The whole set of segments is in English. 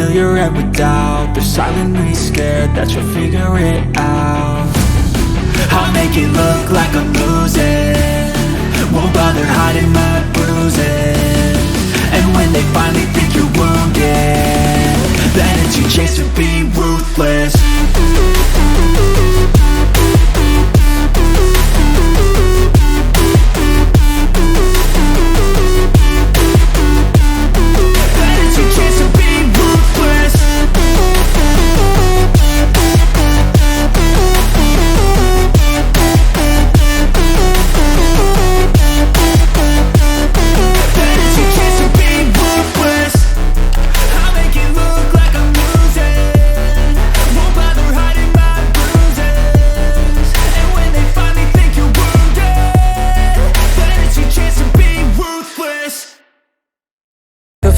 fill your head with doubt. They're silently scared that you'll figure it out. I'll make it look like I'm losing, won't bother hiding my bruises. And when they finally think you're wounded, then it's your chance to be ruthless.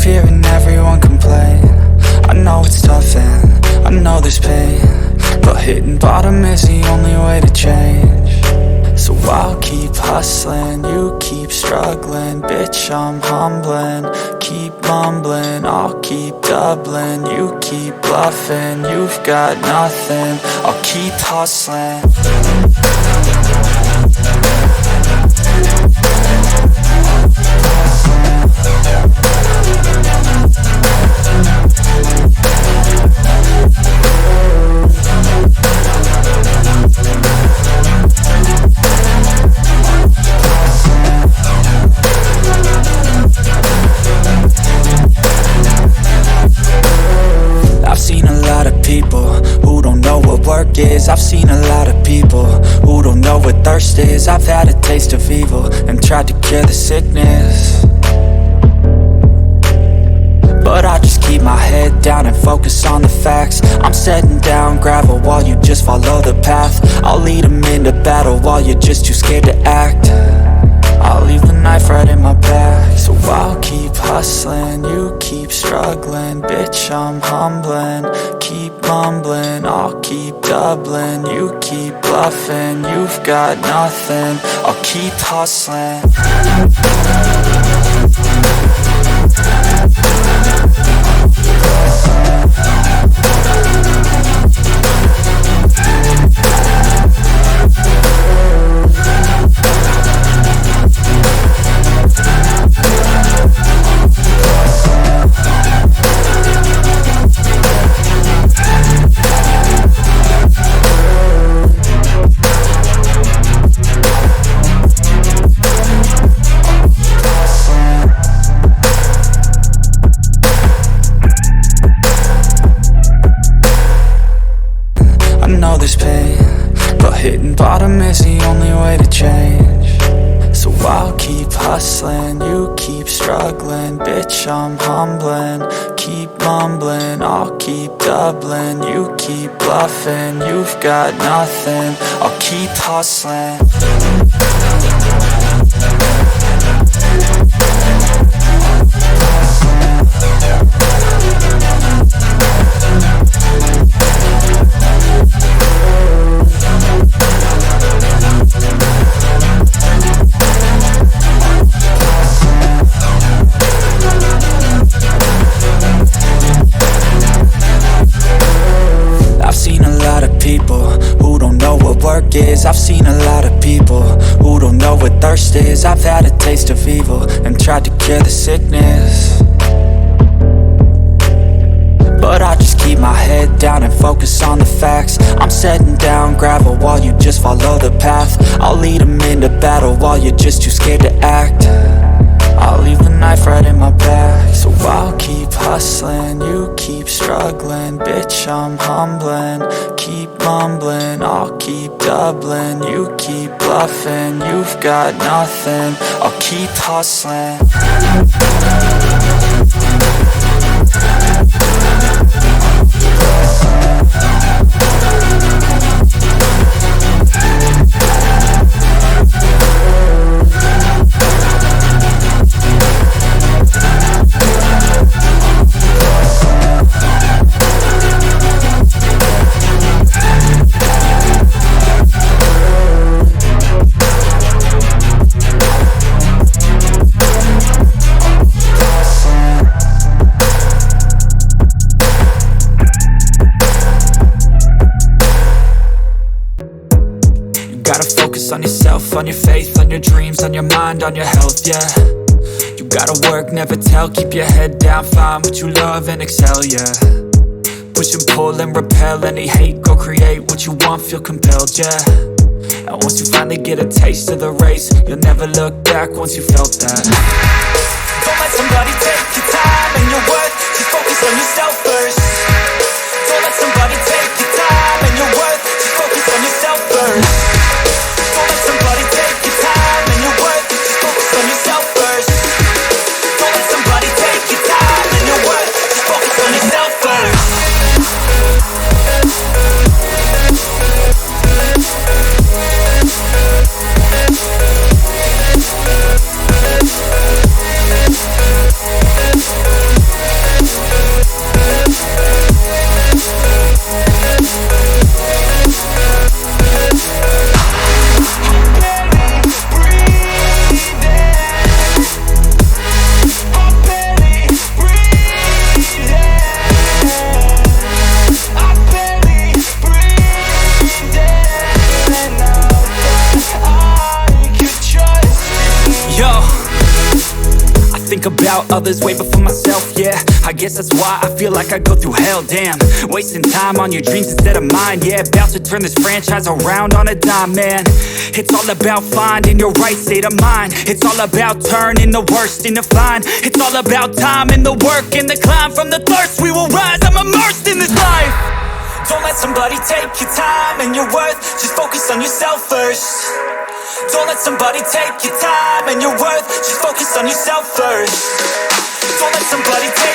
Hearing everyone complain, I know it's tough and I know there's pain, but hitting bottom is the only way to change. So I'll keep hustling, you keep struggling. Bitch, I'm humbling, keep mumbling. I'll keep doubling, you keep bluffing. You've got nothing, I'll keep hustling. I've seen a lot of people who don't know what thirst is. I've had a taste of evil and tried to cure the sickness, but I just keep my head down and focus on the facts. I'm setting down gravel while you just follow the path. I'll lead them into battle while you're just too scared to act. I'll leave the knife right in my back. So I'll keep hustling, you keep struggling. Bitch, I'm humbling, keep mumbling. I'll keep doubling, you keep bluffing. You've got nothing, I'll keep hustling. Hitting bottom is the only way to change. So I'll keep hustling, you keep struggling. Bitch, I'm humbling, keep mumbling. I'll keep doubling, you keep bluffing. You've got nothing, I'll keep hustling. I've seen a lot of people who don't know what thirst is. I've had a taste of evil and tried to cure the sickness, but I just keep my head down and focus on the facts. I'm setting down gravel while you just follow the path. I'll lead them into battle while you're just too scared to act. I'll leave the knife right in my back. So I'll keep hustling, you keep struggling. Bitch, I'm humbling, keep mumbling. I'll keep doubling, you keep bluffing. You've got nothing, I'll keep hustling. on your mind, on your health, yeah. You gotta work, never tell, keep your head down, find what you love and excel, yeah. Push and pull and repel any hate, go create what you want, feel compelled, yeah. And once you finally get a taste of the race, you'll never look back once you felt that. Don't let somebody take your time and your worth, just focus on yourself first. Don't let somebody take your time and your worth, just focus on yourself first. Don't let somebody take your time and your worth, just focus on yourself first. Don't let somebody take your time and your worth, just focus on yourself first. Think about others way before myself, yeah. I guess that's why I feel like I go through hell, damn. Wasting time on your dreams instead of mine, yeah. About to turn this franchise around on a dime, man. It's all about finding your right state of mind. It's all about turning the worst into fine. It's all about time and the work and the climb. From the thirst we will rise, I'm immersed in this life. Don't let somebody take your time and your worth, just focus on yourself first. Don't let somebody take your time and your worth, just focus on yourself first. Don't let somebody take